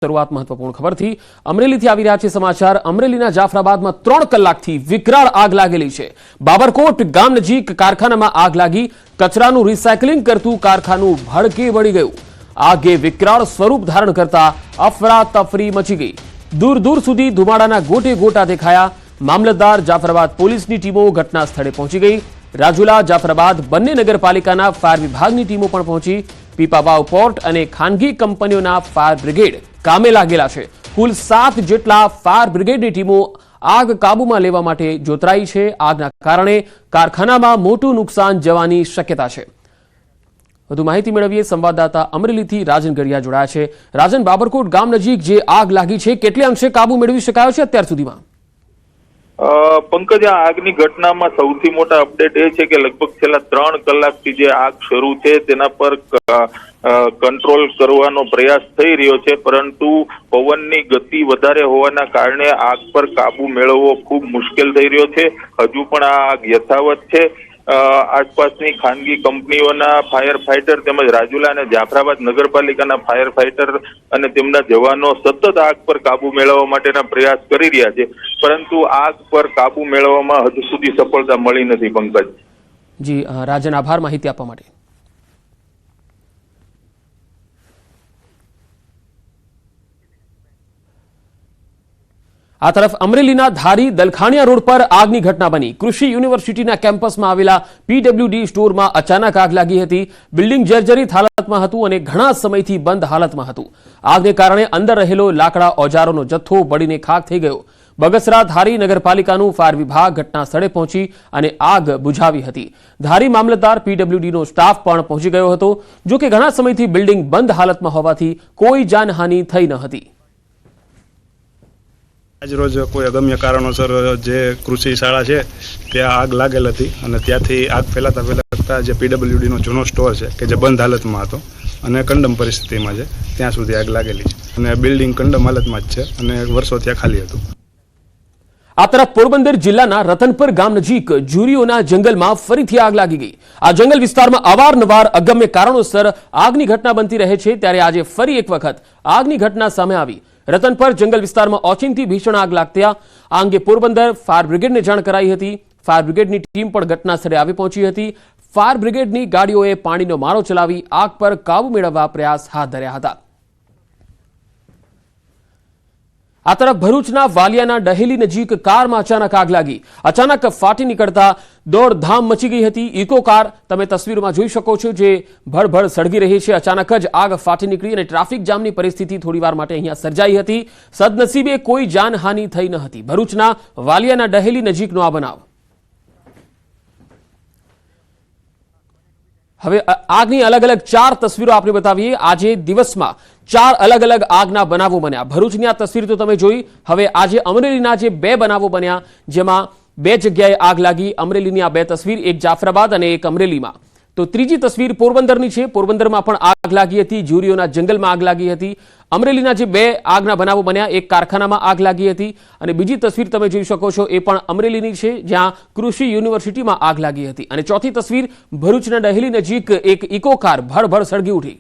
શરૂઆત મહત્વપૂર્ણ ખબરથી અમરેલીથી આવી રહ્યા છે સમાચાર। અમરેલીના જાફરાબાદમાં 3 કલાકથી વિકરાળ આગ લાગેલી છે। બાબરકોટ ગામ નજીક કારખાનામાં આગ લાગી। કચરાનું રિસાયકલિંગ કરતું કારખાનું ભડકે બળી ગયું। આગે વિકરાળ સ્વરૂપ ધારણ કરતા અફરાતફરી મચી ગઈ। દૂર દૂર સુધી ધુમાડાના ગોટે ગોટા દેખાયા। મામલતદાર જાફરાબાદ પોલીસની ટીમો ઘટના સ્થળે પહોંચી ગઈ। રાજુલા જાફરાબાદ બંને નગરપાલિકાના ફાયર વિભાગની ટીમો પણ પહોંચી। પીપાવાવ પોર્ટ અને ખાનગી કંપનીઓના ફાયર બ્રિગેડ કામે લાગેલા છે। કુલ 7 જેટલા ફાયર બ્રિગેડની ટીમો આગ કાબૂમાં લેવા માટે જોતરાઈ છે। આગના કારણે કારખાનામાં મોટું નુકસાન જવાની શક્યતા છે। વધુ માહિતી મેળવીએ સંવાદદાતા અમરેલીથી રાજન ગઢિયા જોડાયા છે। રાજન, બાબરકોટ ગામ નજીક જે આગ લાગી છે કેટલે અંશે કાબુ મેળવી શકાયો છે અત્યાર સુધીમાં? પંકજ, આ આગની ઘટનામાં સૌથી મોટા અપડેટ એ છે કે લગભગ છેલ્લા 3 કલાકથી જે આગ શરૂ છે તેના પર કંટ્રોલ કરવાનો પ્રયાસ થઈ રહ્યો છે, પરંતુ પવનની ગતિ વધારે હોવાના કારણે આગ પર કાબુ મેળવવો ખૂબ મુશ્કેલ થઈ રહ્યો છે। હજુ પણ આ આગ યથાવત છે। આસપાસની ખાનગી કંપનીઓના ફાયર ફાઈટર તેમજ રાજુલા અને જાફરાબાદ નગરપાલિકાના ફાયર ફાઈટર અને તેમના જવાનો સતત આગ પર કાબુ મેળવવા માટેના પ્રયાસ કરી રહ્યા છે, પરંતુ આગ પર કાબુ મેળવવામાં હજુ સુધી સફળતા મળી નથી। પંકજ જી રાજન, આભાર માહિતી આપવા માટે। આ તરફ અમરેલીના ધારી દલખાણિયા રોડ પર આગની ઘટના બની। કૃષિ યુનિવર્સિટીના કેમ્પસમાં આવેલા પીડબ્લ્યુડી સ્ટોરમાં અચાનક આગ લાગી હતી। બિલ્ડિંગ જર્જરિત હાલતમાં હતું અને ઘણા સમયથી બંધ હાલતમાં હતું। આગને કારણે અંદર રહેલો લાકડા ઓજારોનો જથ્થો બળીને ખાખ થઈ ગયો। બગસરા ધારી નગરપાલિકાનું ફાયર વિભાગ ઘટના સ્થળે પહોંચી અને આગ બુઝાવી હતી। ધારી મામલતદાર પીડબ્લ્યુડીનો સ્ટાફ પણ પહોંચી ગયો હતો। જો કે ઘણા સમયથી બિલ્ડિંગ બંધ હાલતમાં હોવાથી કોઈ જાનહાનિ થઈ ન હતી। આજ રોજ કોઈ અગમ્ય કારણોસર જે કૃષિ શાળા છે ત્યાં આગ લાગેલ હતી અને ત્યાંથી આગ ફેલાતા જે પીડબ્લ્યુડીનો જૂનો સ્ટોર છે કે જે બંધ હાલતમાં હતો અને કંડમ પરિસ્થિતિમાં છે ત્યાં સુધી આગ લાગેલી છે અને બિલ્ડિંગ કંડમ હાલતમાં જ છે અને વર્ષો ત્યાં ખાલી હતું। આ તરફ પોરબંદર જિલ્લાના રતનપર ગામ નજીક જુરીઓના જંગલમાં ફરીથી આગ લાગી ગઈ। આ જંગલ વિસ્તારમાં અવારનવાર અગમ્ય કારણોસર આગની ઘટના બનતી રહે છે, ત્યારે આજે ફરી એક વખત આગની ઘટના સામે આવી। રતનપર જંગલ વિસ્તારમાં ઓચિંતી ભીષણ આગ લાગતા આ અંગે પોરબંદર ફાયર બ્રિગેડને જાણ કરાઈ હતી। ફાયર બ્રિગેડની ટીમ પણ ઘટના સ્થળે આવી પહોંચી હતી। ફાયર બ્રિગેડની ગાડીઓએ પાણીનો મારો ચલાવી આગ પર કાબુ મેળવવા પ્રયાસ હાથ ધર્યા હતા। આ તરફ ભરૂચના વાલિયાના ડહેલી નજીક કારમાં અચાનક આગ લાગી। અચાનક ફાટી નીકળતા દોડધામ મચી ગઈ હતી। ઇકો કાર તમે તસવીરમાં જોઈ શકો છો જે ભડભડ સળગી રહી છે। અચાનક જ આગ ફાટી નીકળી અને ટ્રાફિક જામની પરિસ્થિતિ થોડીવાર માટે અહીંયા સર્જાઈ હતી। સદનસીબે કોઈ જાનહાનિ થઈ ન હતી। ભરૂચના વાલિયાના ડહેલી નજીકનો આ બનાવ। હવે આગની અલગ અલગ 4 તસવીરો આપણે બતાવીએ। આજે દિવસમાં 4 અલગ અલગ આગના બનાવો બન્યા। ભરૂચની આ તસવીર તો તમે જોઈ। હવે આજે અમરેલીના જે 2 બનાવો બન્યા જેમાં 2 જગ્યાએ આગ લાગી। અમરેલીની આ 2 તસવીર, એક જાફરાબાદ અને એક અમરેલીમાં। તો ત્રીજી તસવીર પોરબંદરની છે। પોરબંદરમાં પણ આગ લાગી હતી। જુરીઓના જંગલમાં આગ લાગી હતી। અમરેલીના જે 2 આગના બનાવો બન્યા, એક કારખાનામાં આગ લાગી હતી અને બીજી તસવીર તમે જોઈ શકો છો એ પણ અમરેલીની છે જ્યાં કૃષિ યુનિવર્સિટીમાં આગ લાગી હતી। અને ચોથી તસવીર ભરૂચના ડહેલી નજીક એક ઇકો કાર ભડભડ સળગી ઉઠી।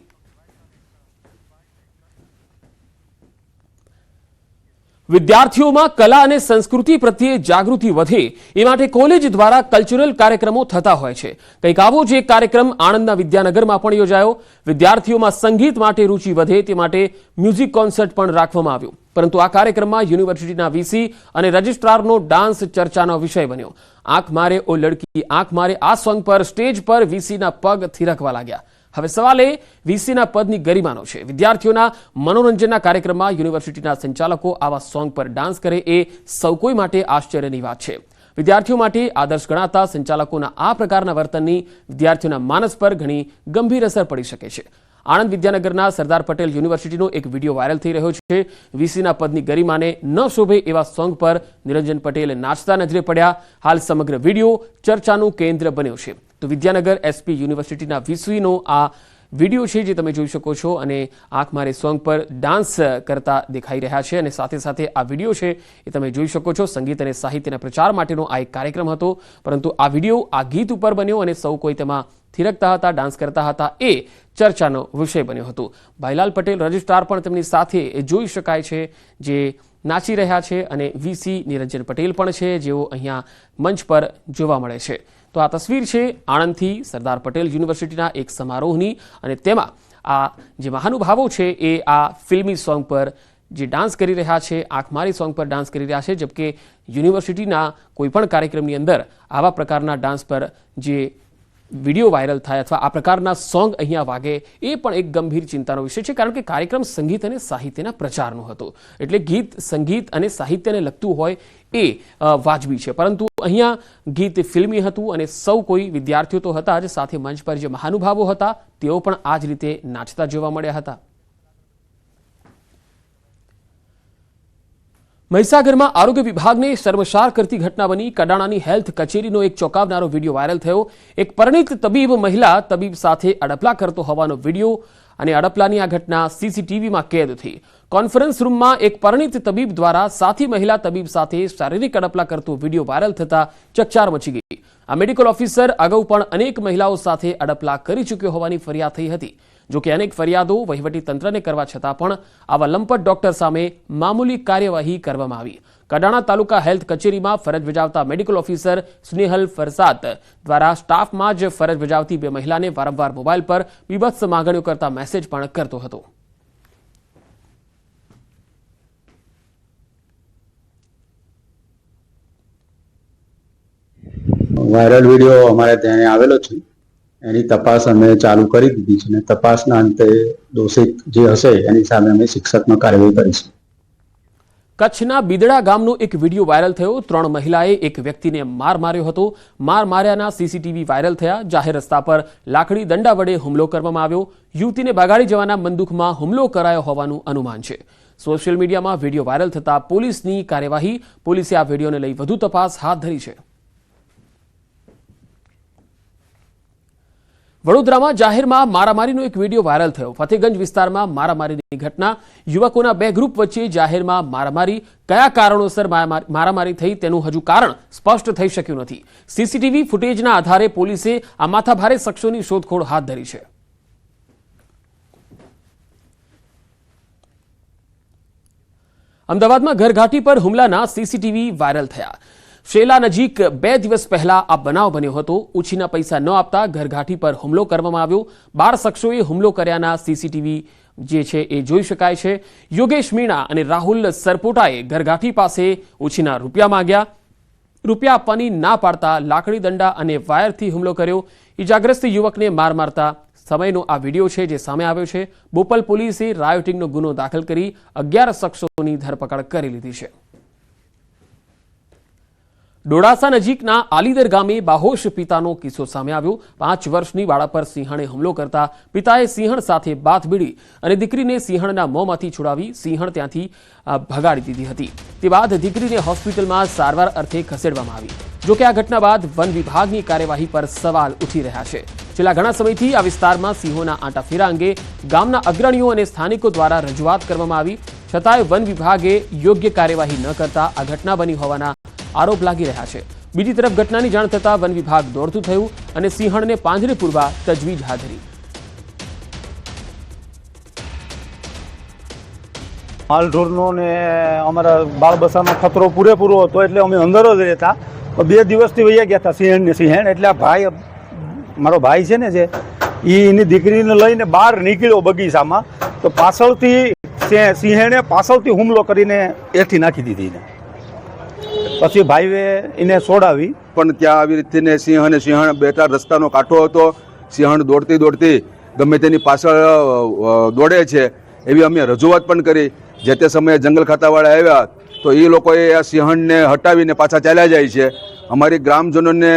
વિદ્યાર્થીઓમાં કલા અને સંસ્કૃતિ પ્રત્યે જાગૃતિ વધે એ માટે કોલેજ દ્વારા કલ્ચરલ કાર્યક્રમો થતા હોય છે। કંઈક આવો જ એક કાર્યક્રમ આણંદના વિદ્યાનગરમાં પણ યોજાયો। વિદ્યાર્થીઓમાં સંગીત માટે રુચિ વધે તે માટે મ્યુઝિક કોન્સર્ટ પણ રાખવામાં આવ્યો, પરંતુ આ કાર્યક્રમમાં યુનિવર્સિટીના વીસી અને રજિસ્ટ્રારનો ડાન્સ ચર્ચાનો વિષય બન્યો। આંખ મારે ઓ લડકી આંખ મારે આ સોંગ પર સ્ટેજ પર વીસીના પગ થિરકવા લાગ્યા। હવે સવાલ એ વીસીના પદની ગરિમાનો છે। વિદ્યાર્થીઓના મનોરંજનના કાર્યક્રમમાં યુનિવર્સિટીના સંચાલકો આવા સોંગ પર ડાન્સ કરે એ સૌ કોઈ માટે આશ્ચર્યની વાત છે। વિદ્યાર્થીઓ માટે આદર્શ ગણાતા સંચાલકોના આ પ્રકારના વર્તનની વિદ્યાર્થીઓના માનસ પર ઘણી ગંભીર અસર પડી શકે છે। આણંદ વિદ્યાનગરના સરદાર પટેલ યુનિવર્સિટીનો એક વિડીયો વાયરલ થઈ રહ્યો છે। વીસીના પદની ગરિમાને ન શોભે એવા સોંગ પર નિરંજન પટેલ નાચતા નજરે પડ્યા। હાલ સમગ્ર વિડીયો ચર્ચાનું કેન્દ્ર બન્યો છે। તો વિદ્યાનગર એસપી યુનિવર્સિટીના વીસીનો આ વિડીયો છે જે તમે જોઈ શકો છો અને આંખ મારે સોંગ પર ડાન્સ કરતા દેખાઈ રહ્યા છે અને સાથે સાથે આ વિડીયો છે એ તમે જોઈ શકો છો સંગીત અને સાહિત્યના પ્રચાર માટેનો આ એક કાર્યક્રમ હતો, પરંતુ આ વિડીયો આ ગીત ઉપર બન્યો અને સૌ કોઈ તેમાં થિરકતા હતા, ડાન્સ કરતા હતા, એ ચર્ચાનો વિષય બન્યો હતો. ભાઈલાલ પટેલ રજિસ્ટ્રાર પણ તેમની સાથે જોઈ શકાય છે જે નાચી રહ્યા છે અને વીસી નિરંજન પટેલ પણ છે જેઓ અહીંયા મંચ પર જોવા મળે છે. તો આ તસવીર છે આણંદથી સરદાર પટેલ યુનિવર્સિટીના એક સમારોહની અને તેમાં આ જે મહાનુભાવો છે એ આ ફિલ્મી સોંગ પર જે ડાન્સ કરી રહ્યા છે, આંખ મારી સોંગ પર ડાન્સ કરી રહ્યા છે, જબકે યુનિવર્સિટીના કોઈપણ કાર્યક્રમની અંદર આવા પ્રકારના ડાન્સ પર જે વિડીયો વાયરલ થાય અથવા આ પ્રકારના સોંગ અહીંયા વાગે એ પણ એક ગંભીર ચિંતાનો વિષય છે, કારણ કે કાર્યક્રમ સંગીત અને સાહિત્યના પ્રચારનો હતો. એટલે ગીત સંગીત અને સાહિત્યને લગતું હોય એ વાજબી છે, પરંતુ અહીંયા ગીત ફિલ્મી હતું અને સૌ કોઈ વિદ્યાર્થીઓ તો હતા જ, સાથે મંચ પર જે મહાનુભાવો હતા તેઓ પણ આ જ રીતે નાચતા જોવા મળ્યા હતા. મહીસાગરમાં આરોગ્ય વિભાગને શર્મસાર કરતી ઘટના બની. કડાણાની હેલ્થ કચેરીનો એક ચોંકાવનારો વિડીયો વાયરલ થયો. એક પરિણીત તબીબ મહિલા તબીબ સાથે અડપલા કરતો હોવાનો વિડીયો અને અડપલાની આ ઘટના સીસીટીવીમાં કેદ થઈ. કોન્ફરન્સ રૂમમાં એક પરિણીત તબીબ દ્વારા સાથી મહિલા તબીબ સાથે શારીરિક અડપલા કરતો વિડીયો વાયરલ થતા ચકચાર મચી ગઈ. આ મેડિકલ ઓફિસર અગાઉ પણ અનેક મહિલાઓ સાથે અડપલા કરી ચૂક્યો હોવાની ફરિયાદ થઈ હતી. જો કે અનેક ફરિયાદો વહીવટી તંત્રને કરવા છતાં પણ આવા લંપટ ડોક્ટર સામે મામૂલી કાર્યવાહી કરવામાં આવી. કડાણા તાલુકા હેલ્થ કચેરીમાં ફરજ બજાવતા મેડિકલ ઓફિસર સ્નેહલ ફરસાત દ્વારા સ્ટાફમાં જ ફરજ બજાવતી બે મહિલાને વારંવાર મોબાઈલ પર બીભત્સ માંગણીઓ કરતા મેસેજ પણ કરતો હતો. વાયરલ વિડીયો અમારે ત્યાં આવેલો છે, એની તપાસ અમે ચાલુ કરી દીધી છે અને તપાસના અંતે દોષિત જે હશે એની સામે અમે શિક્ષાત્મક કાર્યવાહી કરીશું. કચ્છના બિદડા ગામનો એક વિડીયો વાયરલ થયો. 3 મહિલાએ એક વ્યક્તિને માર માર્યો હતો. માર માર્યાના સીસીટીવી વાયરલ થયા. જાહેર રસ્તા પર લાકડી દંડા વડે હુમલો કરવામાં આવ્યો. યુવતીને બગાડી જવાના બંદૂકમાં હુમલો કરાયો હોવાનું અનુમાન છે. સોશિયલ મીડિયામાં વિડીયો વાયરલ થતા પોલીસની કાર્યવાહી. પોલીસે આ વિડીયોને લઈ વધુ તપાસ હાથ ધરી છે. વડોદરામાં જાહેરમાં મારામારીનો એક વિડીયો વાયરલ થયો. ફતેગંજ વિસ્તારમાં મારામારીની ઘટના. યુવકોના 2 ગ્રુપ વચ્ચે જાહેરમાં મારામારી. કયા કારણોસર મારામારી થઈ તેનું હજુ કારણ સ્પષ્ટ થઈ શક્યું નથી. સીસીટીવી ફૂટેજના આધારે પોલીસે આ માથાભારે શખ્સોની શોધખોળ હાથ ધરી છે. અમદાવાદમાં ઘરઘાટી પર હુમલાના સીસીટીવી વાયરલ થયા. શેલા નજીક 2 દિવસ પહેલા આ બનાવ બન્યો હતો. ઉછીના પૈસા ન આપતા ઘરઘાટી પર હુમલો કરવામાં આવ્યો. 12 શખ્સોએ હુમલો કર્યાના સીસીટીવી જે છે એ જોઈ શકાય છે. યોગેશ મીણા અને રાહુલ સરપોટાએ ઘરઘાટી પાસે ઉછીના રૂપિયા માંગ્યા. રૂપિયા આપવાની ના પાડતા લાકડી દંડા અને વાયરથી હુમલો કર્યો. ઇજાગ્રસ્ત યુવકને માર મારતા સમયનો આ વિડીયો છે જે સામે આવ્યો છે. બોપલ પોલીસે રાયોટિંગનો ગુનો દાખલ કરી 11 શખ્સોની ધરપકડ કરી લીધી છે. ડોડાસા નજીકના આલીદર ગામે બાહોશ પિતાનો કિસ્સો સામે આવ્યો. 5 વર્ષની બાળા પર સિંહણે હુમલો કરતા પિતાએ સિંહણ સાથે બાથ ભીડી અને દીકરીને સિંહણના મોંમાંથી છોડાવી સિંહણ ત્યાંથી ભગાડી દીધી હતી. તે બાદ દીકરીને હોસ્પિટલમાં સારવાર અર્થે ખસેડવામાં આવી. જોકે આ ઘટના બાદ વન વિભાગની કાર્યવાહી પર સવાલ ઉઠી રહ્યા છે. છેલ્લા ઘણા સમયથી આ વિસ્તારમાં સિંહોના આંટાફેરા અંગે ગામના અગ્રણીઓ અને સ્થાનિકો દ્વારા રજૂઆત કરવામાં આવી, છતાંય વન વિભાગે યોગ્ય કાર્યવાહી ન કરતા આ ઘટના બની હોવાના આરોપ લાગી રહ્યા છે. બીજી તરફ ઘટનાની જાણ થતાં વન વિભાગ દોડતું થયું અને સિંહણને પાંજરે પૂરવા તજવીજ હાથ ધરી. માલઢોરનો ને અમારા બાળબસાનો ખતરો પૂરેપૂરો હતો એટલે અમે અંદર જ રહેતા. 2 દિવસથી વૈયા ગયા હતા સિંહણ એટલે આ ભાઈ મારો ભાઈ છે ને જે એની દીકરીને લઈને બહાર નીકળ્યો બગીચામાં, તો પાછળથી સિંહણે પાછળથી હુમલો કરીને એથી નાખી દીધી એને. પછી ભાઈએ એને છોડાવી, પણ ત્યાં આવી રીતે સિંહ અને સિંહણ બેઠા રસ્તાનો કાંઠો હતો. સિંહણ દોડતી દોડતી ગમે તેની પાછળ દોડે છે એવી અમે રજૂઆત પણ કરી. જે તે સમયે જંગલ ખાતાવાળા આવ્યા તો એ લોકોએ આ સિંહણને હટાવીને પાછા ચાલ્યા જાય છે. અમારી ગ્રામજનોને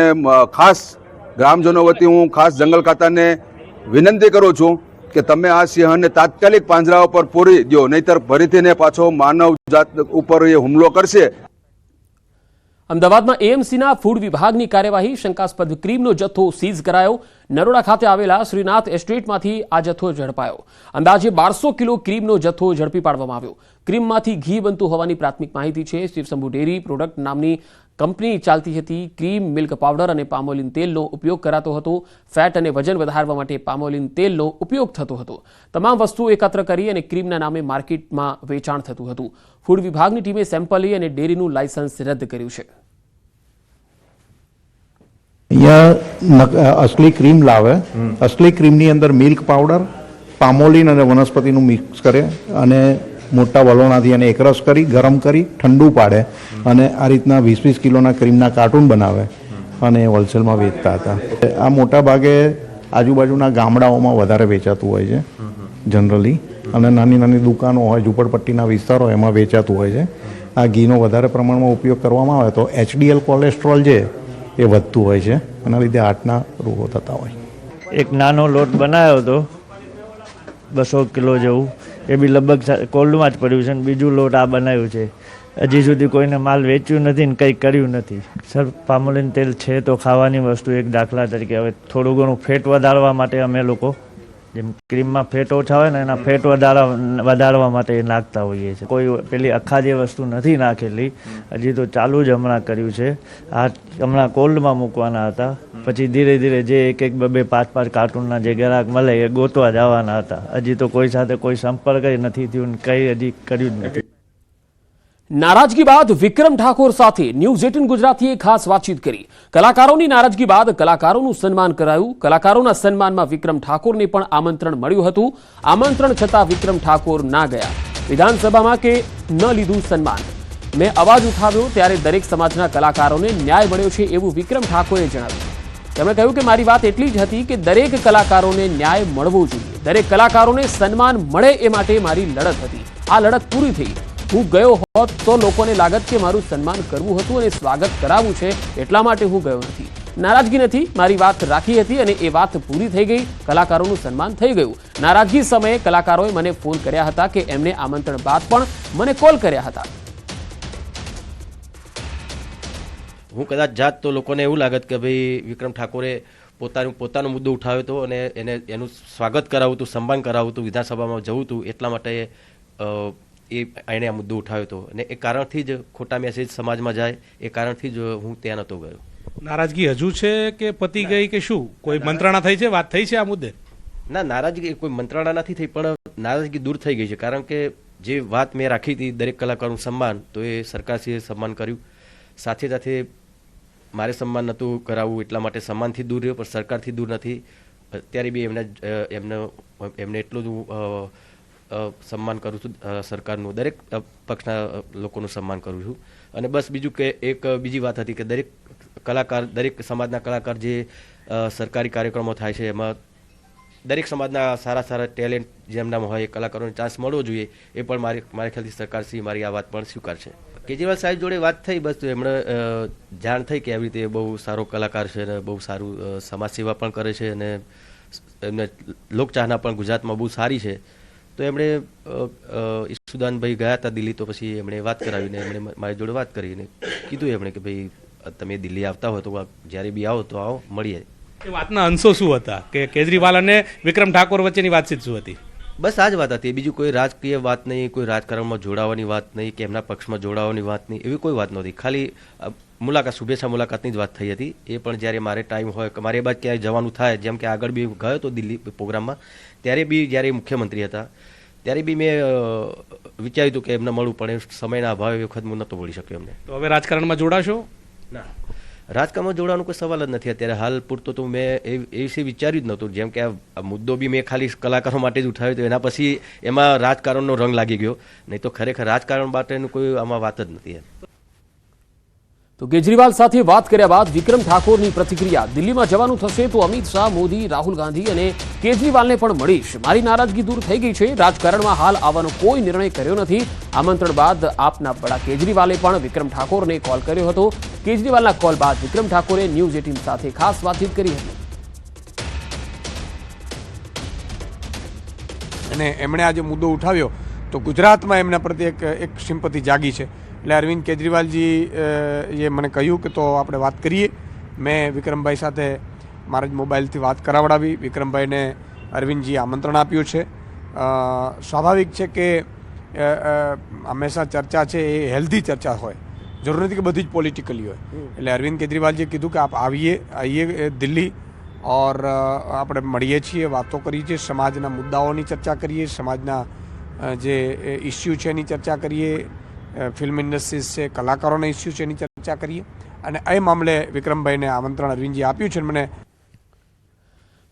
ગ્રામજનો વતી હું ખાસ જંગલ ખાતાને વિનંતી કરું છું કે તમે આ સિંહણને તાત્કાલિક પાંજરા ઉપર પૂરી દો, નહીતર ફરીથીને પાછો માનવ જાત ઉપર એ હુમલો કરશે. અમદાવાદમાં એએમસીના ફૂડ વિભાગની કાર્યવાહી, શંકાસ્પદ ક્રીમનો જથ્થો સીઝ કરાયો. નરોડા ખાતે આવેલા શ્રીનાથ એસ્ટેટમાંથી આ જથ્થો ઝડપાયો. અંદાજે 1200 કિલો ક્રીમનો જથ્થો ઝડપી પાડવામાં આવ્યો. ક્રીમમાંથી ઘી બનતું હોવાની પ્રાથમિક માહિતી છે. શિવશંભુ ડેરી પ્રોડક્ટ નામની કંપની ચાલતી હતી. ક્રીમ, મિલ્ક પાવડર અને પામોલિન તેલનો ઉપયોગ કરાતો હતો. ફેટ અને વજન વધારવા માટે પામોલિન તેલનો ઉપયોગ થતો હતો. તમામ વસ્તુઓ એકત્ર કરી અને ક્રીમના નામે માર્કેટમાં વેચાણ થતું હતું. ફૂડ વિભાગની ટીમે સેમ્પલ લઈ અને ડેરીનું લાયસન્સ રદ કર્યું છે. અહીંયા અસલી ક્રીમ લાવે, અસલી ક્રીમની અંદર મિલ્ક પાવડર, પામોલિન અને વનસ્પતિનું મિક્સ કરે અને મોટા વલોણાથી એને એકરસ કરી ગરમ કરી ઠંડુ પાડે અને આ રીતના 20-20 કિલોના ક્રીમના કાર્ટૂન બનાવે અને હોલસેલમાં વેચતા હતા. આ મોટા ભાગે આજુબાજુના ગામડાઓમાં વધારે વેચાતું હોય છે જનરલી, અને નાની નાની દુકાનો હોય, ઝૂંપડપટ્ટીના વિસ્તારો એમાં વેચાતું હોય છે. આ ઘીનો વધારે પ્રમાણમાં ઉપયોગ કરવામાં આવે તો HDL કોલેસ્ટ્રોલ છે એ વધતું હોય છે, એના લીધે હાર્ટના રોગો થતા હોય. એક નાનો લોટ બનાવ્યો હતો 200 કિલો જેવું, એ બી લગભગ કોલ્ડમાં જ પડ્યું છે. અને બીજું લોટ આ બનાવ્યું છે. હજી સુધી કોઈને માલ વેચ્યું નથી ને કંઈ કર્યું નથી. સર, પામોલિન તેલ છે તો ખાવાની વસ્તુ એક દાખલા તરીકે. હવે થોડું ઘણું ફેટ વધારવા માટે અમે લોકો, જેમ ક્રીમમાં ફેટ ઓછા હોય ને એના ફેટ વધારવા માટે નાખતા હોઈએ છીએ. કોઈ પેલી અખાદ્ય વસ્તુ નથી નાખેલી, હજી તો ચાલુ જ હમણાં કર્યું છે. આ હમણાં કોલ્ડમાં મૂકવાના હતા, પછી ધીરે ધીરે જે 1-2, 5-5 કાર્ટૂનના જે ગ્રાહક મળે એ ગોતવા જવાના હતા. હજી તો કોઈ સાથે કોઈ સંપર્ક નથી થયું, કંઈ હજી કર્યું જ નથી. નારાજગી બાદ વિક્રમ ઠાકોર સાથે ન્યૂઝ 18 ગુજરાતીએ ખાસ વાતચીત કરી. કલાકારોની નારાજગી બાદ કલાકારોનું સન્માન કરાયું. કલાકારોના સન્માનમાં વિક્રમ ઠાકોરને પણ આમંત્રણ મળ્યું હતું. આમંત્રણ છતાં વિક્રમ ઠાકોર ના ગયા. વિધાનસભામાં કે ન લીધું સન્માન. મેં અવાજ ઉઠાવ્યો ત્યારે દરેક સમાજના કલાકારોને ન્યાય મળ્યો છે એવું વિક્રમ ઠાકોરે જણાવ્યું. તેમણે કહ્યું કે મારી વાત એટલી જ હતી કે દરેક કલાકારોને ન્યાય મળવો જોઈએ. દરેક કલાકારોને સન્માન મળે એ માટે મારી લડત હતી. આ લડત પૂરી થઈ. હું ગયો હોત તો લોકોને લાગત કે મારું સન્માન કરવું હતું અને સ્વાગત કરાવવું છે, એટલા માટે હું ગયો નથી. નારાજગી નથી, મારી વાત રાખી હતી અને એ વાત પૂરી થઈ ગઈ. કલાકારોનું સન્માન થઈ ગયું. નારાજગી સમયે કલાકારોએ મને ફોન કર્યા હતા કે એમને આમંત્રણ બાદ પણ મને કોલ કર્યા હતા. હું કદાચ જાત તો લોકોને એવું લાગત કે ભાઈ વિક્રમ ઠાકોરે પોતાનો મુદ્દો ઉઠાવ્યો હતો અને એનું સ્વાગત કરાવવું હતું, સન્માન કરાવવું હતું, વિધાનસભામાં જવું હતું, એટલા માટે એણે આ મુદ્દો ઉઠાવ્યો હતો. અને એ કારણથી જ ખોટા મેસેજ સમાજમાં જાય, એ કારણથી જ હું ત્યાં નહોતો ગયો. નારાજગી હજુ છે કે પતી ગઈ કે શું? કોઈ મંત્રણા થઈ છે, વાત થઈ છે આ મુદ્દે? ના, નારાજગી કોઈ મંત્રણા નથી થઈ, પણ નારાજગી દૂર થઈ ગઈ છે. કારણ કે જે વાત મેં રાખી હતી દરેક કલાકારનું સન્માન, તો એ સરકારશ્રીએ સન્માન કર્યું. સાથે સાથે મારે સન્માન નહોતું કરાવવું એટલા માટે સન્માનથી દૂર રહ્યો, પણ સરકારથી દૂર નથી. અત્યારે બી એમને એટલું જ સન્માન કરું છું સરકારનું, દરેક પક્ષના લોકોનું સન્માન કરું છું. અને બસ બીજું કે એક બીજી વાત હતી કે દરેક કલાકાર, દરેક સમાજના કલાકાર જે સરકારી કાર્યક્રમો થાય છે એમાં દરેક સમાજના સારા સારા ટેલેન્ટ જેમનામાં હોય એ કલાકારોને ચાન્સ મળવો જોઈએ. એ પણ મારા ખ્યાલથી સરકારશ્રી મારી આ વાત પણ સ્વીકારશે. કેજરીવાલ સાહેબ જોડે વાત થઈ, બસ એમણે જાણ થઈ કે આવી રીતે બહુ સારો કલાકાર છે અને બહુ સારું સમાજ સેવા પણ કરે છે અને એમને લોકચાહના પણ ગુજરાતમાં બહુ સારી છે. તો એમણે ઈશુદાનભાઈ ગયા હતા દિલ્હી, તો પછી એમણે વાત કરાવીને એમણે મારી જોડે વાત કરીને કીધું એમણે કે ભાઈ તમે દિલ્હી આવતા હોય તો જ્યારે બી આવો તો આવો, મળીએ. એ વાતના અંશો શું હતા કે કેજરીવાલ અને વિક્રમ ઠાકોર વચ્ચેની વાતચીત શું હતી? બસ આ જ વાત હતી, બીજું કોઈ રાજકીય વાત નહીં, કોઈ રાજકારણમાં જોડાવાની વાત નહીં કે એમના પક્ષમાં જોડાવાની વાત નહીં, એવી કોઈ વાત નહોતી. ખાલી મુલાકાત, શુભેચ્છા મુલાકાતની જ વાત થઈ હતી. એ પણ જ્યારે મારે ટાઈમ હોય કે મારે બાદ ક્યાંય જવાનું થાય, જેમ કે આગળ બી ગયો હતો દિલ્હી પ્રોગ્રામમાં, ત્યારે બી જ્યારે મુખ્યમંત્રી હતા ત્યારે બી મેં વિચાર્યું હતું કે એમને મળવું, પણ સમયના અભાવે એ વખત હું નહોતો બોલી શક્યો એમને. તો હવે રાજકારણમાં જોડાશો? ના, રાજકારણમાં જોડાવાનો કોઈ સવાલ જ નથી અત્યારે. હાલ પૂરતો તો મેં એ વિશે વિચાર્યું જ નહોતું. જેમ કે આ મુદ્દો બી મેં ખાલી કલાકારો માટે જ ઉઠાવ્યો હતો, એના પછી એમાં રાજકારણનો રંગ લાગી ગયો. નહીં તો ખરેખર રાજકારણ માટેનું કોઈ આમાં વાત જ નથી. તો કેજરીવાલ સાથે વાત કર્યા બાદ વિક્રમ ઠાકોરની પ્રતિક્રિયા. દિલ્હીમાં જવાનું થશે તો અમિત શાહ, મોદી, રાહુલ ગાંધી અને કેજરીવાલને પણ મળીશ. મારી નારાજગી દૂર થઈ ગઈ છે. રાજકારણમાં હાલ આવવાનો કોઈ નિર્ણય કર્યો નથી. આમંત્રણ બાદ આપના વડા કેજરીવાલે પણ વિક્રમ ઠાકોરને કોલ કર્યો હતો. કેજરીવાલના કોલ બાદ વિક્રમ ઠાકોરે ન્યૂઝ 18 સાથે ખાસ વાતચીત કરી હતી. અને એમણે આજે મુદ્દો ઉઠાવ્યો તો ગુજરાતમાં એમના પ્રત્યે એક સિમ્પથી જાગી છે. એટલે અરવિંદ કેજરીવાલજી એ મને કહ્યું કે તો આપણે વાત કરીએ. મેં વિક્રમભાઈ સાથે મારા જ મોબાઈલથી વાત કરાવડાવી. વિક્રમભાઈને અરવિંદજીએ આમંત્રણ આપ્યું છે. સ્વાભાવિક છે કે હંમેશા ચર્ચા છે એ હેલ્ધી ચર્ચા હોય, જરૂર નથી કે બધી જ પોલિટિકલી હોય. એટલે અરવિંદ કેજરીવાલજીએ કીધું કે આપ આવીએ દિલ્હી ઓર આપણે મળીએ છીએ, વાતો કરીએ છીએ, સમાજના મુદ્દાઓની ચર્ચા કરીએ, સમાજના જે ઇસ્યુ છે એની ચર્ચા કરીએ, ફિલ્મ ઇન્ડસ્ટ્રીઝ છે, કલાકારોના ઇસ્યુ છે એની ચર્ચા કરીએ. અને એ મામલે વિક્રમભાઈને આમંત્રણ અરવિંદજી આપ્યું છે. મને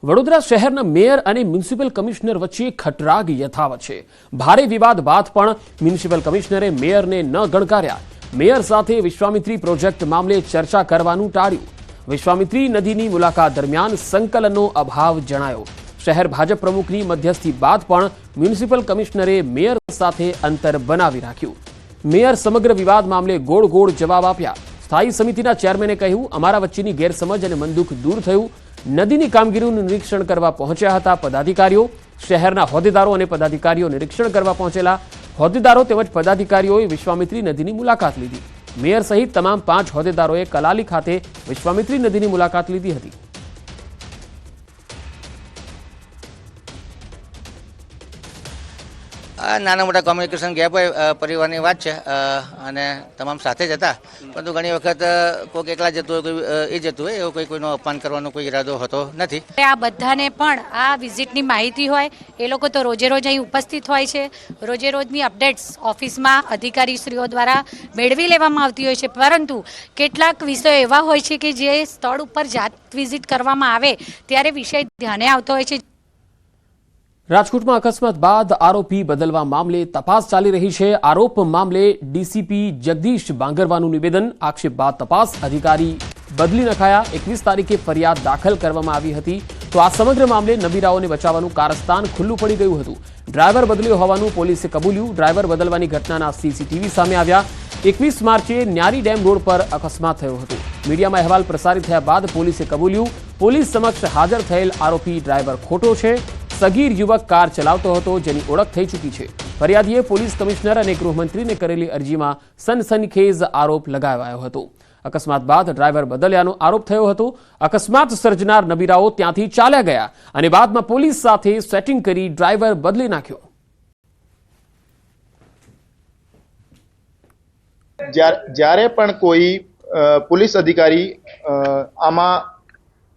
વડોદરા શહેરના મેયર અને મ્યુનિસિપલ કમિશનર વચ્ચે ખટરાગ યથાવત છે. ભારે વિવાદ બાદ પણ મ્યુનિસિપલ કમિશનરે મેયરને ન ગણકાર્યા. મેયર સાથે વિશ્વામિત્રી પ્રોજેક્ટ મામલે ચર્ચા કરવાનું ટાળ્યું. વિશ્વામિત્રી નદીની મુલાકાત દરમિયાન સંકલનનો અભાવ જણાયો. શહેર ભાજપ પ્રમુખની મધ્યસ્થી બાદ પણ મ્યુનિસિપલ કમિશનરે મેયર સાથે અંતર બનાવી રાખ્યું. મેયર સમગ્ર વિવાદ મામલે ગોળ ગોળ જવાબ આપ્યા. સ્થાયી સમિતિના ચેરમેને કહ્યું, અમારા વચ્ચેની ગેરસમજ અને મનદુખ દૂર થયું. નદીની કામગીરીનું નિરીક્ષણ કરવા પહોંચ્યા હતા પદાધિકારીઓ. શહેરના હોદ્દેદારો અને પદાધિકારીઓ નિરીક્ષણ કરવા પહોંચેલા. હોદ્દેદારો તેમજ પદાધિકારીઓએ વિશ્વામિત્રી નદીની મુલાકાત લીધી. મેયર સહિત તમામ 5 હોદ્દેદારોએ કલાલી ખાતે વિશ્વામિત્રી નદીની મુલાકાત લીધી હતી. આ નાના મોટા કોમ્યુનિકેશન ગેપ હોય, પરિવારની વાત છે અને તમામ સાથે જ હતા. પરંતુ ઘણી વખત કોઈક એકલા જતું હોય, કોઈ એ જતું હોય, એવો કોઈનો અપમાન કરવાનો કોઈ ઈરાદો હોતો નથી. આ બધાને પણ આ વિઝિટની માહિતી હોય, એ લોકો તો રોજે રોજ અહીં ઉપસ્થિત હોય છે. રોજે રોજની અપડેટ્સ ઓફિસમાં અધિકારીશ્રીઓ દ્વારા મેળવી લેવામાં આવતી હોય છે. પરંતુ કેટલાક વિષયો એવા હોય છે કે જે સ્થળ ઉપર જાત વિઝિટ કરવામાં આવે ત્યારે વિષય ધ્યાને આવતો હોય છે. રાજકોટમાં અકસ્માત બાદ આરોપી બદલવા મામલે તપાસ ચાલી રહી છે. આરોપ મામલે ડીસીપી જગદીશ બાંગરવાનું નિવેદન. આક્ષેપ બાદ તપાસ અધિકારી બદલી નખાયા. 21 તારીખે ફરિયાદ દાખલ કરવામાં આવી હતી. તો આ સમગ્ર મામલે નબીરાઓને બચાવવાનું કારસ્તાન ખુલ્લું પડી ગયું હતું. ડ્રાઈવર બદલ્યો હોવાનું પોલીસે કબૂલ્યું. ડ્રાઈવર બદલવાની ઘટનાના સીસીટીવી સામે આવ્યા. 21 માર્ચે ન્યારી ડેમ રોડ પર અકસ્માત થયો હતો. મીડિયામાં અહેવાલ પ્રસારિત થયા બાદ પોલીસે કબૂલ્યું. પોલીસ સમક્ષ હાજર થયેલ આરોપી ડ્રાઈવર ખોટો છે. સગીર યુવક કાર ચલાવતો હતો, જેની ઓળખ થઈ ચૂકી છે. ફરિયાદીએ પોલીસ કમિશનર અને ગૃહમંત્રીને કરેલી અરજીમાં સનસનીખેજ આરોપ લગાવાયો હતો. અકસ્માત બાદ ડ્રાઈવર બદલ્યાનો આરોપ થયો હતો. અકસ્માત સર્જનાર નબીરાઓ ત્યાંથી ચાલ્યા ગયા અને બાદમાં પોલીસ સાથે સેટિંગ કરી ડ્રાઈવર બદલી નાખ્યો. જ્યારે પણ કોઈ પોલીસ અધિકારી આમાં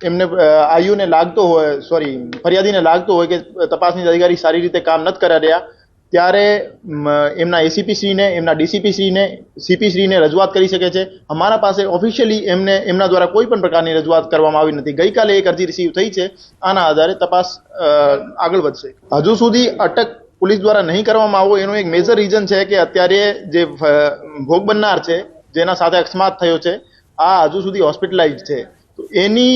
એમને આયુને લાગતો હોય, ફરિયાદીને લાગતો હોય કે તપાસની અધિકારી સારી રીતે કામ નથી કરી રહ્યા, ત્યારે એમના એસીપી શ્રીને, એમના ડીસીપી શ્રીને, સીપી શ્રીને રજૂઆત કરી શકે છે. અમારા પાસે ઓફિશિયલી એમના દ્વારા કોઈ પણ પ્રકારની રજૂઆત કરવામાં આવી નથી. ગઈકાલે એક અરજી રિસીવ થઈ છે. આના આધારે તપાસ આગળ વધશે. હજુ સુધી અટક પોલીસ દ્વારા નહીં કરવામાં આવો એનું એક મેજર રીઝન છે કે અત્યારે જે ભોગ બનનાર છે, જેના સાથે અકસ્માત થયો છે, આ હજુ સુધી હોસ્પિટલાઇઝ છે. તો એની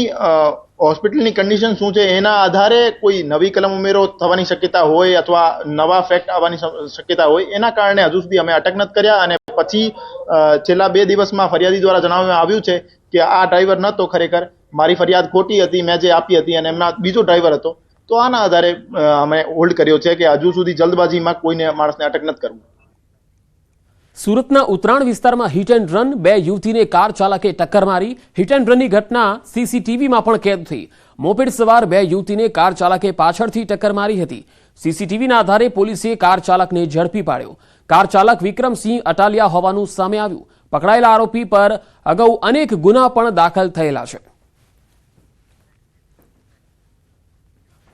હોસ્પિટલની કન્ડિશન શું છે એના આધારે કોઈ નવી કલમ ઉમેરો થવાની શક્યતા હોય અથવા નવા ફેક્ટ આવવાની શક્યતા હોય, એના કારણે હજુ સુધી અમે અટક નથી કર્યા. અને પછી છેલ્લા 2 દિવસમાં ફરિયાદી દ્વારા જણાવવામાં આવ્યું છે કે આ ડ્રાઈવર નહોતો, ખરેખર મારી ફરિયાદ ખોટી હતી, મેં જે આપી હતી, અને એમના બીજો ડ્રાઈવર હતો. તો આના આધારે અમે હોલ્ડ કર્યો છે કે હજુ સુધી જલ્દબાજીમાં કોઈને માણસને અટક નથી કરવું. સુરતના ઉત્તરાણ વિસ્તારમાં હિટ એન્ડ રન. 2 યુવતીને કાર ચાલકે ટક્કર મારી. હિટ એન્ડ રનની ઘટના સીસીટીવીમાં પણ કેદ થઈ. મોપેડ સવાર 2 યુવતીને કાર ચાલકે પાછળથી ટક્કર મારી હતી. સીસીટીવીના આધારે પોલીસે કાર ચાલકને ઝડપી પાડ્યો. કાર ચાલક વિક્રમસિંહ અટાલિયા હોવાનું સામે આવ્યું. પકડાયેલા આરોપી પર અગાઉ અનેક ગુના પણ દાખલ થયેલા છે.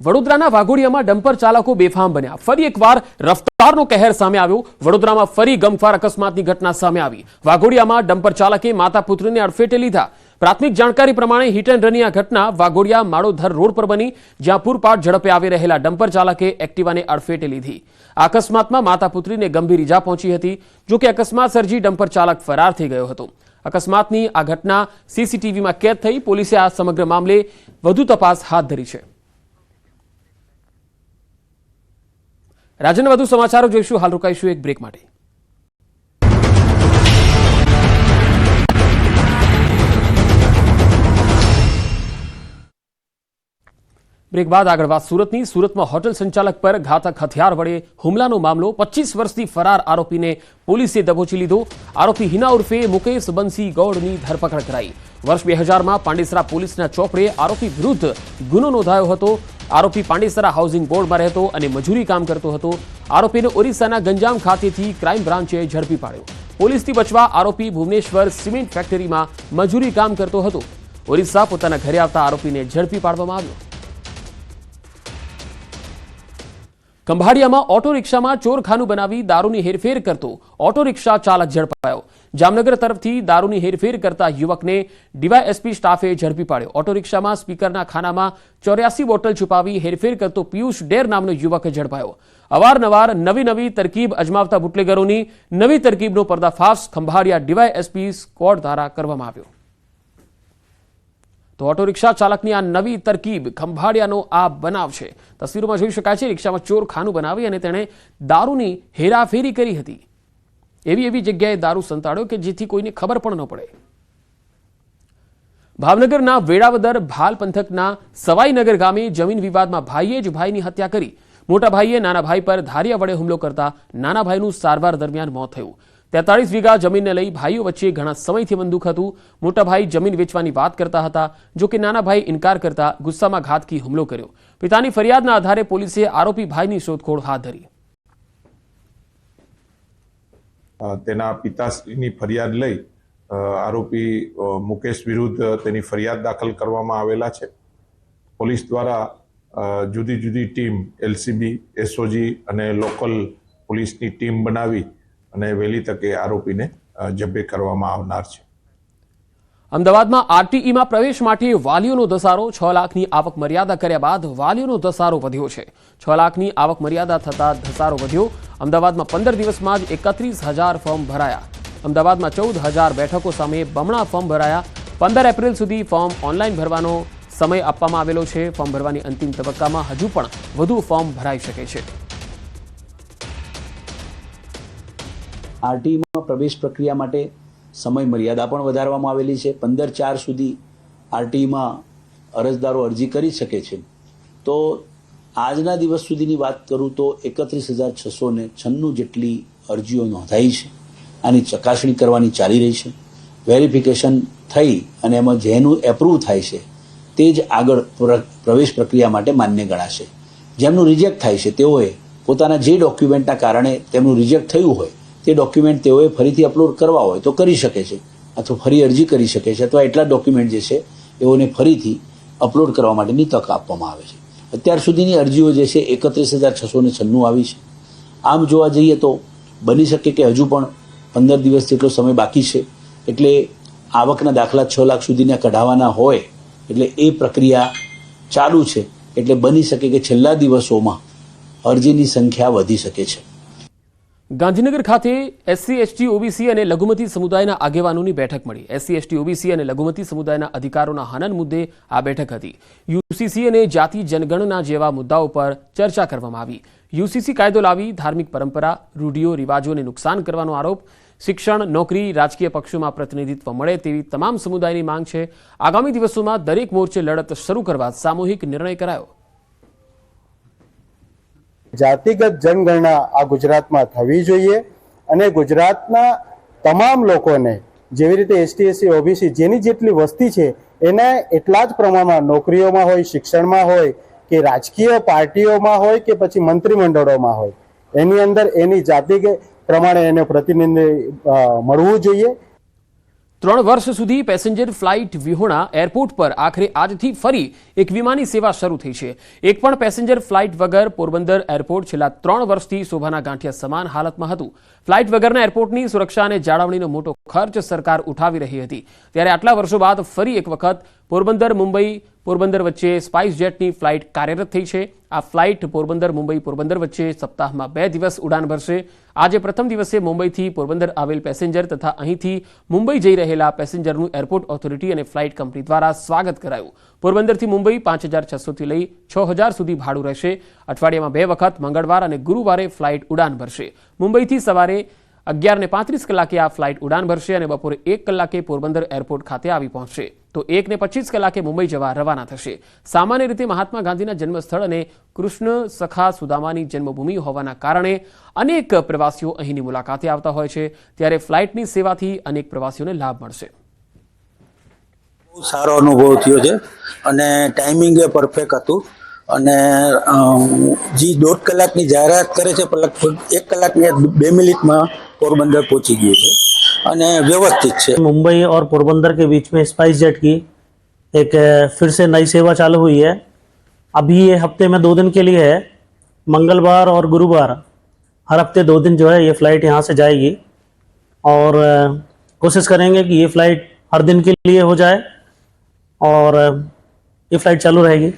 વડોદરાના વાઘોડિયામાં ડમ્પર ચાલકો બેફામ બન્યા. ફરી એકવાર રફતારનો કહેર સામે આવ્યો. વડોદરામાં ફરી ગમખ્વાર અકસ્માતની ઘટના સામે આવી. વાઘોડિયામાં ડમ્પર ચાલકે માતા પુત્રને અડફેટે લીધા. પ્રાથમિક જાણકારી પ્રમાણે હિટ એન્ડ રનની આ ઘટના વાઘોડિયા માળોધર રોડ પર બની, જ્યાં પૂરપાટ ઝડપે આવી રહેલા ડમ્પર ચાલકે એક્ટિવાને અડફેટે લીધી. આ અકસ્માતમાં માતા પુત્રીને ગંભીર ઈજા પહોંચી હતી. જોકે અકસ્માત સર્જી ડમ્પર ચાલક ફરાર થઈ ગયો હતો. અકસ્માતની આ ઘટના સીસીટીવીમાં કેદ થઈ. પોલીસે આ સમગ્ર મામલે વધુ તપાસ હાથ ધરી છે. રાજ્યના વધુ સમાચારો જોઈશું. હાલ રોકાઈશું એક બ્રેક માટે. બ્રેક બાદ આગળ વાત સુરતની. સુરતમાં હોટલ સંચાલક પર ઘાતક હથિયાર વડે હુમલાનો મામલો. 25 વર્ષથી ફરાર આરોપીને પોલીસે દબોચી લીધો. આરોપી હિના ઉર્ફે મુકેશ બંસી ગૌડની ધરપકડ કરાઈ. વર્ષ 2000માં પાંડેસરા પોલીસના ચોપડે આરોપી વિરુદ્ધ ગુનો નોંધાયો હતો. આરોપી પાંડેસરા હાઉસિંગ બોર્ડમાં રહેતો અને મજૂરી કામ કરતો હતો. આરોપીને ઓરિસ્સાના ગંજામ ખાતેથી ક્રાઇમ બ્રાન્ચે ઝડપી પાડ્યો. પોલીસથી બચવા આરોપી ભુવનેશ્વર સિમેન્ટ ફેક્ટરીમાં મજૂરી કામ કરતો હતો. ઓરિસ્સા પોતાના ઘરે આવતા આરોપીને ઝડપી પાડવામાં આવ્યો. ખંભાળિયામાં ઓટો રિક્ષામાં ચોરખાનું બનાવી દારૂની હેરફેર કરતો ઓટો રિક્ષા ચાલક ઝડપાયો. જામનગર તરફથી દારૂની હેરફેર કરતા યુવકને ડીવાયએસપી સ્ટાફે ઝડપી પાડ્યો. ઓટો રિક્ષામાં સ્પીકરના ખાનામાં 84 બોટલ છુપાવી હેરફેર કરતો પિયુષ ડેર નામનો યુવક ઝડપાયો. અવારનવાર નવી તરકીબ અજમાવતા બુટલેગરોની નવી તરકીબનો પર્દાફાશ ખંભાળિયા ડીવાયએસપી સ્ક્વોડ દ્વારા કરવામાં આવ્યો. તો ઓટો રિક્ષા ચાલકની આ નવી તરકીબ ખંભાળિયાનો આ બનાવ છે. તસવીરોમાં જોઈ શકાય છે રિક્ષામાં ચોરખાનું બનાવી અને તેણે દારૂની હેરાફેરી કરી હતી. એવી જગ્યાએ દારૂ સંતાડ્યો કે જેથી કોઈને ખબર પણ ન પડે. ભાવનગરના વેળાવદર ભાલ પંથકના સવાઈનગર ગામે જમીન વિવાદમાં ભાઈએ જ ભાઈની હત્યા કરી. મોટા ભાઈએ નાના ભાઈ પર ધારિયા વડે હુમલો કરતા નાના ભાઈનું સારવાર દરમિયાન મોત થયું. 43 વીઘા જમીનને લઈ ભાઈઓ વચ્ચે ઘણા સમયથી બંદૂક હતું. મોટા ભાઈ જમીન વેચવાની વાત કરતા હતા, જો કે નાના ભાઈ ઇનકાર કરતા ગુસ્સામાં ઘાતકી હુમલો કર્યો. પિતાની ફરિયાદના આધારે પોલીસે આરોપી ભાઈની શોધખોળ હાથ ધરી. તેના પિતાની ફરિયાદ લઈ આરોપી મુકેશ વિરુદ્ધ તેની ફરિયાદ દાખલ કરવામાં આવેલા છે. પોલીસ દ્વારા જુદી જુદી ટીમ એલસીબી, એસઓજી અને લોકલ પોલીસની ટીમ બનાવી અને વહેલી તકે આરોપીને જબ્બે કરવામાં આવનાર છે. અમદાવાદમાં આરટીઈમાં પ્રવેશ માટે વાલીઓનો ધસારો. 6 લાખની આવક મર્યાદા કર્યા બાદ વાલીઓનો ધસારો વધ્યો છે. 6 લાખની આવક મર્યાદા થતા ધસારો વધ્યો. અમદાવાદમાં 15 દિવસમાં જ 31,000 ફોર્મ ભરાયા. અમદાવાદમાં 14,000 બેઠકો સામે બમણા ફોર્મ ભરાયા. 15 એપ્રિલ સુધી ફોર્મ ઓનલાઈન ભરવાનો સમય આપવામાં આવેલો છે. ફોર્મ ભરવાની અંતિમ તબક્કામાં હજુ પણ વધુ ફોર્મ ભરાઈ શકે છે. આરટીઈમાં પ્રવેશ પ્રક્રિયા માટે સમય મર્યાદા પણ વધારવામાં આવેલી છે. 15/4 સુધી આરટીઈમાં અરજદારો અરજી કરી શકે છે. તો આજના દિવસ સુધીની વાત કરું તો 31,696 જેટલી અરજીઓ નોંધાઈ છે. આની ચકાસણી કરવાની ચાલી રહી છે. વેરિફિકેશન થઈ અને એમાં જેનું એપ્રૂવ થાય છે તે જ આગળ પ્રવેશ પ્રક્રિયા માટે માન્ય ગણાશે. જેમનું રિજેક્ટ થાય છે તેઓએ પોતાના જે ડોક્યુમેન્ટના કારણે તેમનું રિજેક્ટ થયું હોય તે ડોક્યુમેન્ટ તેઓએ ફરીથી અપલોડ કરવા હોય તો કરી શકે છે, અથવા ફરી અરજી કરી શકે છે, અથવા એટલા ડોક્યુમેન્ટ જે છે એઓને ફરીથી અપલોડ કરવા માટેની તક આપવામાં આવે છે. અત્યાર સુધીની અરજીઓ જે છે 31,696 આવી છે. આમ જોવા જઈએ તો બની શકે કે હજુ પણ 15 દિવસ જેટલો સમય બાકી છે. એટલે આવકના દાખલા 6 લાખ સુધીના કઢાવવાના હોય એટલે એ પ્રક્રિયા ચાલુ છે. એટલે બની શકે કે છેલ્લા દિવસોમાં અરજીની સંખ્યા વધી શકે છે. ગાંધીનગર ખાતે એસસી, એસટી, ઓબીસી અને લઘુમતી સમુદાયના આગેવાનોની બેઠક મળી. એસસી, એસટી, ઓબીસી અને લઘુમતી સમુદાયના અધિકારોના હનન મુદ્દે આ બેઠક હતી. યુસીસી અને જાતિ જનગણના જેવા મુદ્દાઓ પર ચર્ચા કરવામાં આવી. યુસીસી કાયદો લાવી ધાર્મિક પરંપરા, રૂઢિઓ, રિવાજોને નુકસાન કરવાનો આરોપ. શિક્ષણ, નોકરી, રાજકીય પક્ષોમાં પ્રતિનિધિત્વ મળે તેવી તમામ સમુદાયની માંગ છે. આગામી દિવસોમાં દરેક મોરચે લડત શરૂ કરવા સામૂહિક નિર્ણય કરાયો. જાતિગત જનગણના આ ગુજરાતમાં થવી જોઈએ અને ગુજરાતના તમામ લોકોને જેવી રીતે એસટી, એસસી, ઓબીસી જેની જેટલી વસ્તી છે એને એટલા જ પ્રમાણમાં નોકરીઓમાં હોય, શિક્ષણમાં હોય કે રાજકીય પાર્ટીઓમાં હોય કે પછી મંત્રીમંડળોમાં હોય એની અંદર એની જાતિ પ્રમાણે એને પ્રતિનિધિત્વ મળવું જોઈએ. 3 વર્ષ સુધી પેસેન્જર ફ્લાઇટ વિહોણા એરપોર્ટ પર આખરે આજથી ફરી એક વિમાની સેવા શરૂ થઈ છે. એક પણ પેસેન્જર ફ્લાઇટ વગર પોરબંદર એરપોર્ટ છેલ્લા 3 વર્ષથી શોભાના ગાંઠિયા સમાન હાલતમાં હતું. ફ્લાઇટ વગરના એરપોર્ટની સુરક્ષા અને જાળવણીનો મોટો ખર્ચ સરકાર ઉઠાવી રહી હતી. ત્યારે આટલા વર્ષો બાદ ફરી એક વખત પોરબંદર મુંબઈ પોરબંદર વચ્ચે સ્પાઇસ જેટની ફ્લાઇટ કાર્યરત થઈ છે. આ ફ્લાઇટ પોરબંદર મુંબઈ પોરબંદર વચ્ચે સપ્તાહમાં 2 દિવસ ઉડાન ભરશે. આજે પ્રથમ દિવસે મુંબઈથી પોરબંદર આવેલ પેસેન્જર તથા અહીંથી મુંબઈ જઈ રહેલા પેસેન્જરનું એરપોર્ટ ઓથોરિટી અને ફ્લાઇટ કંપની દ્વારા સ્વાગત કરાયું. પોરબંદરથી મુંબઈ 5,600 થી લઈ 6,000 સુધી ભાડું રહેશે. અઠવાડિયામાં 2 વખત મંગળવાર અને ગુરુવારે ફ્લાઇટ ઉડાન ભરશે. મુંબઈથી સવારે 11:35 કલાકે આ ફ્લાઇટ ઉડાન ભરશે અને બપોરે 1 કલાકે પોરબંદર એરપોર્ટ ખાતે આવી પહોંચશે. તો 1:25 કલાકે મુંબઈ જવા રવાના થશે. સામાન્ય રીતે મહાત્મા ગાંધીના જન્મસ્થળ અને કૃષ્ણ સખા સુદામાની જન્મભૂમિ હોવાના કારણે અનેક પ્રવાસીઓ અહીંની મુલાકાતે આવતા હોય છે. ત્યારે ફ્લાઇટની સેવાથી અનેક પ્રવાસીઓને લાભ મળશે. સારો અનુભવ થયો છે અને ટાઈમિંગ એ પરફેક્ટ હતું અને જે 1.5 કલાકની જાહેરાત કરે છે પણ લગભગ 1 કલાકની 2 મિનિટમાં પોરબંદર પહોંચી ગયું છે અને व्यवस्थित છે. मुंबई और पोरबंदर के बीच में स्पाइस जेट की एक फिर से नई सेवा चालू हुई है. अभी ये हफ्ते में 2 दिन के लिए है. मंगलवार और गुरुवार हर हफ्ते 2 दिन जो है ये फ्लाइट यहाँ से जाएगी और कोशिश करेंगे कि ये फ्लाइट हर दिन के लिए हो जाए और ये फ्लाइट चालू रहेगी.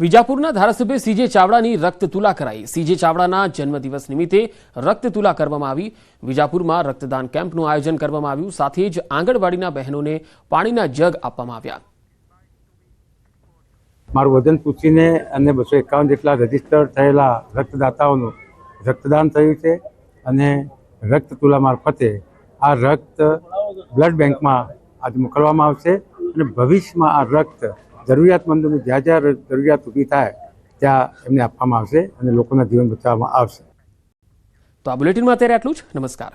વિજાપુરના ધારાસભ્ય સીજે ચાવડાની રક્તતુલા કરાઈ. સીજે ચાવડાના જન્મદિવસ નિમિત્તે રક્તતુલા કરવામાં આવી. વિજાપુરમાં રક્તદાન કેમ્પનું આયોજન કરવામાં આવ્યું. સાથે જ આંગણવાડીના બહેનોને પાણીના જગ આપવામાં આવ્યા. મારું વજન પૂછીને અને 251 જેટલા રજીસ્ટર થયેલા રક્તદાતાઓનું રક્તદાન થયું છે અને રક્તતુલા મારફતે આ રક્ત બ્લડ બેંકમાં આજે મોકલવામાં આવશે અને ભવિષ્યમાં આ રક્ત જરૂરિયાતમંદોને જ્યાં જ્યાં જરૂરિયાત ઊભી થાય ત્યાં એમને આપવામાં આવશે અને લોકોના જીવન બચાવવામાં આવશે. તો આ બુલેટિનમાં અત્યારે આટલું જ. નમસ્કાર.